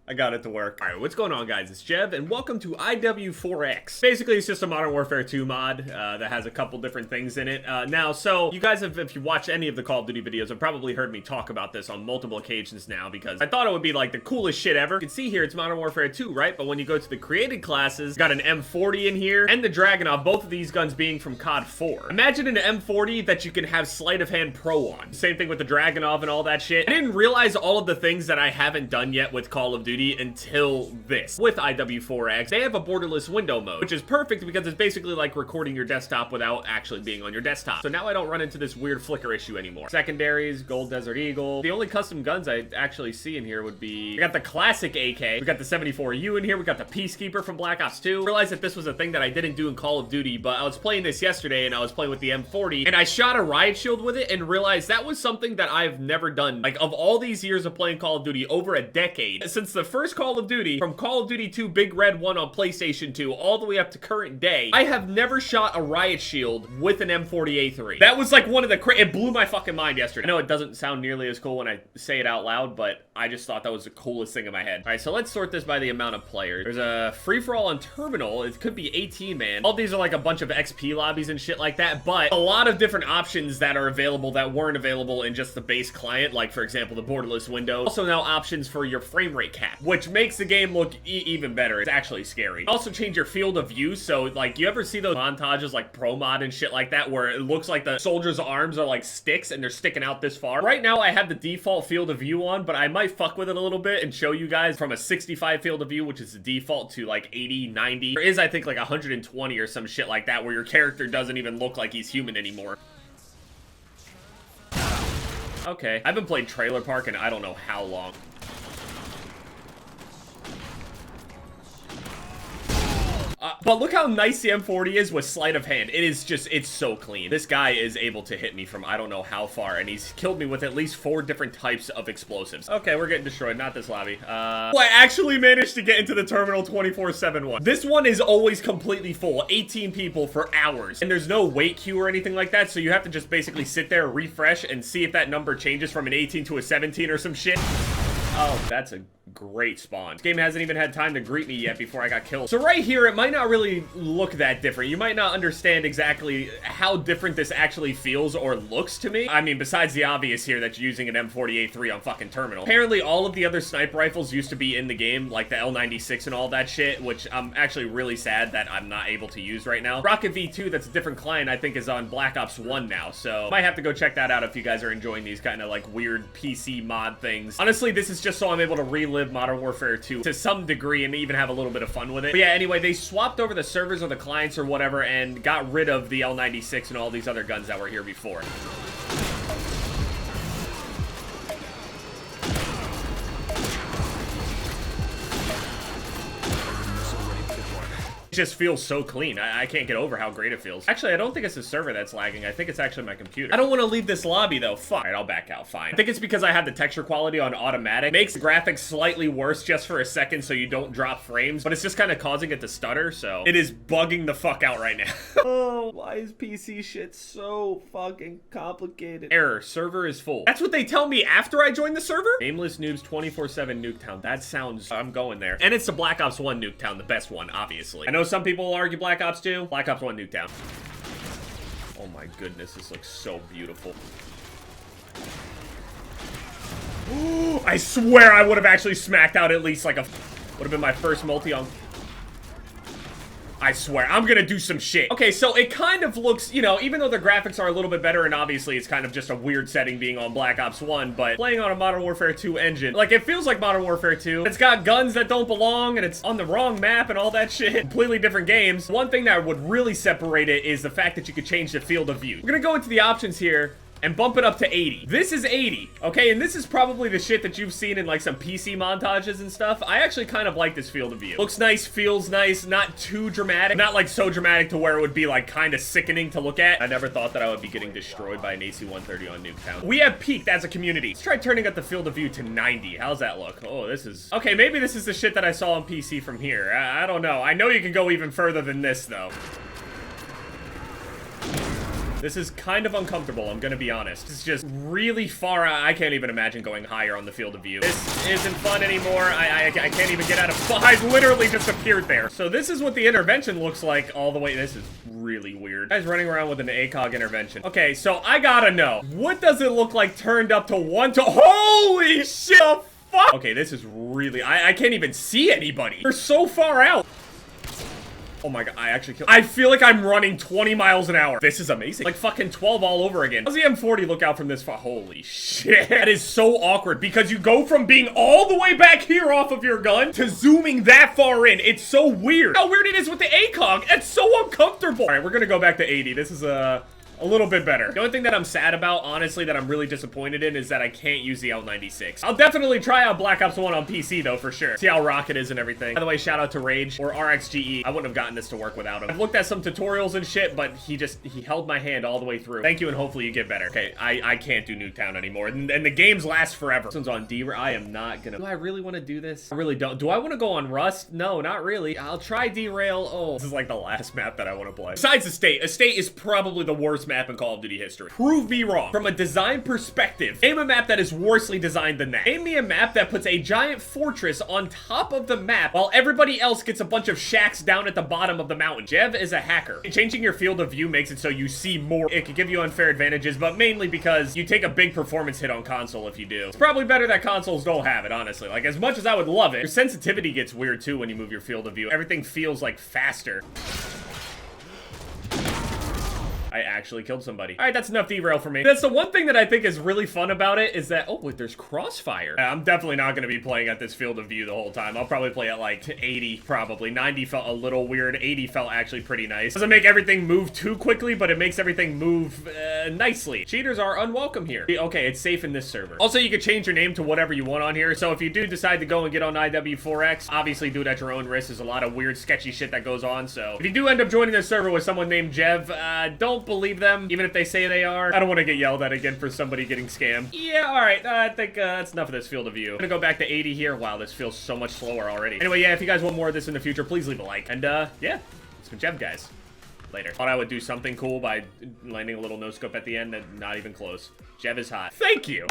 I got it to work. All right, what's going on, guys? It's Jev, and welcome to IW4X. Basically, it's just a Modern Warfare 2 mod that has a couple different things in it. Now, so you guys have, if you watch any of the Call of Duty videos, have probably heard me talk about this on multiple occasions now because I thought it would be like the coolest shit ever. You can see here, it's Modern Warfare 2, right? But when you go to the created classes, got an M40 in here and the Dragunov, both of these guns being from COD 4. Imagine an M40 that you can have sleight of hand pro on. Same thing with the Dragunov and all that shit. I didn't realize all of the things that I haven't done yet with Call of Duty until this. With IW4X, they have a borderless window mode, which is perfect because it's basically like recording your desktop without actually being on your desktop. So now I don't run into this weird flicker issue anymore. Secondaries, Gold Desert Eagle. The only custom guns I actually see in here would be, we got the classic AK, we got the 74U in here, we got the Peacekeeper from Black Ops 2. I realized that this was a thing that I didn't do in Call of Duty, but I was playing this yesterday and I was playing with the M40 and I shot a riot shield with it and realized that was something that I've never done. Like, of all these years of playing Call of Duty, over a decade, since the first Call of Duty, from Call of Duty 2 Big Red 1 on PlayStation 2 all the way up to current day, I have never shot a riot shield with an M40A3. That was like one of the it blew my fucking mind yesterday. I know it doesn't sound nearly as cool when I say it out loud, but I just thought that was the coolest thing in my head. All right, so let's sort this by the amount of players. There's a free-for-all on Terminal. It could be 18 man. All these are like a bunch of XP lobbies and shit like that, but a lot of different options that are available that weren't available in just the base client, like for example the borderless window. Also now options for your frame rate cap, which makes the game look even better. It's actually scary. Also change your field of view, so like, you ever see those montages like Pro Mod and shit like that where it looks like the soldiers' arms are like sticks and they're sticking out this far? Right now I have the default field of view on, but I might fuck with it a little bit and show you guys from a 65 field of view, which is the default, to like 80, 90. There is, I think, like 120 or some shit like that where your character doesn't even look like he's human anymore. Okay, I haven't played Trailer Park in I don't know how long. But look how nice the M40 is with sleight of hand. It is just, it's so clean. This guy is able to hit me from I don't know how far, and he's killed me with at least 4 different types of explosives. Okay, we're getting destroyed, not this lobby. I actually managed to get into the terminal 24/7 This one is always completely full, 18 people for hours, and there's no wait queue or anything like that, so you have to just basically sit there, refresh, and see if that number changes from an 18 to a 17 or some shit. Oh, that's a great spawn. This game hasn't even had time to greet me yet before I got killed. So right here, it might not really look that different. You might not understand exactly how different this actually feels or looks to me. I mean, besides the obvious here that you're using an M40A3 on fucking Terminal. Apparently, all of the other sniper rifles used to be in the game, like the L96 and all that shit, which I'm actually really sad that I'm not able to use right now. Rocket V2, that's a different client, I think is on Black Ops 1 now, so might have to go check that out if you guys are enjoying these kind of like weird PC mod things. Honestly, this is just so I'm able to relive Modern Warfare 2 to some degree and even have a little bit of fun with it. But yeah, anyway, they swapped over the servers or the clients or whatever and got rid of the L96 and all these other guns that were here before. Just feels so clean. I can't get over how great it feels. Actually, I don't think it's the server that's lagging. I think it's actually my computer. I don't want to leave this lobby though. Fuck. All right, I'll back out. Fine. I think it's because I have the texture quality on automatic. Makes the graphics slightly worse just for a second so you don't drop frames, but it's just kind of causing it to stutter, so it is bugging the fuck out right now. Oh, why is PC shit so fucking complicated? Error. Server is full. That's what they tell me after I join the server? Nameless Noobs 24/7 Nuketown. That sounds... I'm going there. And it's the Black Ops 1 Nuketown, the best one, obviously. I know some people will argue Black Ops 2. Black Ops 1 Nuketown. Oh my goodness, this looks so beautiful. I swear I would have actually smacked out at least like a... Would have been my first multi on... I swear, I'm gonna do some shit. Okay, so it kind of looks, you know, even though the graphics are a little bit better, and obviously it's kind of just a weird setting being on Black Ops 1, but playing on a Modern Warfare 2 engine, like, it feels like Modern Warfare 2. It's got guns that don't belong, and it's on the wrong map and all that shit. Completely different games. One thing that would really separate it is the fact that you could change the field of view. We're gonna go into the options here and bump it up to 80. This is 80, okay? And this is probably the shit that you've seen in like some PC montages and stuff. I actually kind of like this field of view. Looks nice, feels nice, not too dramatic. Not like so dramatic to where it would be like kind of sickening to look at. I never thought that I would be getting destroyed by an AC-130 on Nuketown. We have peaked as a community. Let's try turning up the field of view to 90. How's that look? Oh, this is... Okay, maybe this is the shit that I saw on PC from here. I don't know. I know you can go even further than this, though. This is kind of uncomfortable, I'm gonna be honest. It's just really far out. I can't even imagine going higher on the field of view. This isn't fun anymore. I can't even get out of... I literally just appeared there. So this is what the intervention looks like all the way. This is really weird. Guy's running around with an ACOG intervention. Okay, so I gotta know. What does it look like turned up to 1 to... Holy shit! Fuck! Okay, this is really... I can't even see anybody. They're so far out. Oh my god, I actually killed... I feel like I'm running 20 miles an hour. This is amazing. Like fucking 12 all over again. How's the M40 look out from this far? Holy shit. That is so awkward because you go from being all the way back here off of your gun to zooming that far in. It's so weird. How weird it is with the ACOG. It's so uncomfortable. All right, we're gonna go back to 80. This is a little bit better. The only thing that I'm sad about, honestly, that I'm really disappointed in is that I can't use the L96. I'll definitely try out Black Ops 1 on PC, though, for sure. See how rock it is and everything. By the way, shout out to Rage or RXGE. I wouldn't have gotten this to work without him. I've looked at some tutorials and shit, but he held my hand all the way through. Thank you, and hopefully you get better. Okay, I can't do Nuketown anymore, and the games last forever. This one's on D. I am not gonna... Do I really want to do this? I really don't. Do I want to go on Rust? No, not really. I'll try Derail. Oh, this is like the last map that I want to play. Besides Estate. Estate is probably the worst map in Call of Duty history. Prove me wrong. From a design perspective, name a map that is worsely designed than that. Name me a map that puts a giant fortress on top of the map while everybody else gets a bunch of shacks down at the bottom of the mountain. Jev is a hacker. Changing your field of view makes it so you see more. It could give you unfair advantages, but mainly because you take a big performance hit on console if you do. It's probably better that consoles don't have it, honestly. Like, as much as I would love it, your sensitivity gets weird too when you move your field of view. Everything feels like faster. I actually killed somebody. All right, that's enough derail for me. That's the one thing that I think is really fun about it is that, oh, wait, there's crossfire. I'm definitely not gonna be playing at this field of view the whole time. I'll probably play at like 80, probably. 90 felt a little weird. 80 felt actually pretty nice. Doesn't make everything move too quickly, but it makes everything move nicely. Cheaters are unwelcome here. Okay, it's safe in this server. Also, you can change your name to whatever you want on here. So if you do decide to go and get on IW4X, obviously do it at your own risk. There's a lot of weird, sketchy shit that goes on. So if you do end up joining this server with someone named Jev, don't believe them, even if they say they are. I don't want to get yelled at again for somebody getting scammed. Yeah, all right. I think that's enough of this field of view. I'm gonna go back to 80 here. Wow, this feels so much slower already. Anyway, yeah, if you guys want more of this in the future, please leave a like. And yeah, it's been Jev, guys. Later. Thought I would do something cool by landing a little no-scope at the end, and not even close. Jev is hot. Thank you.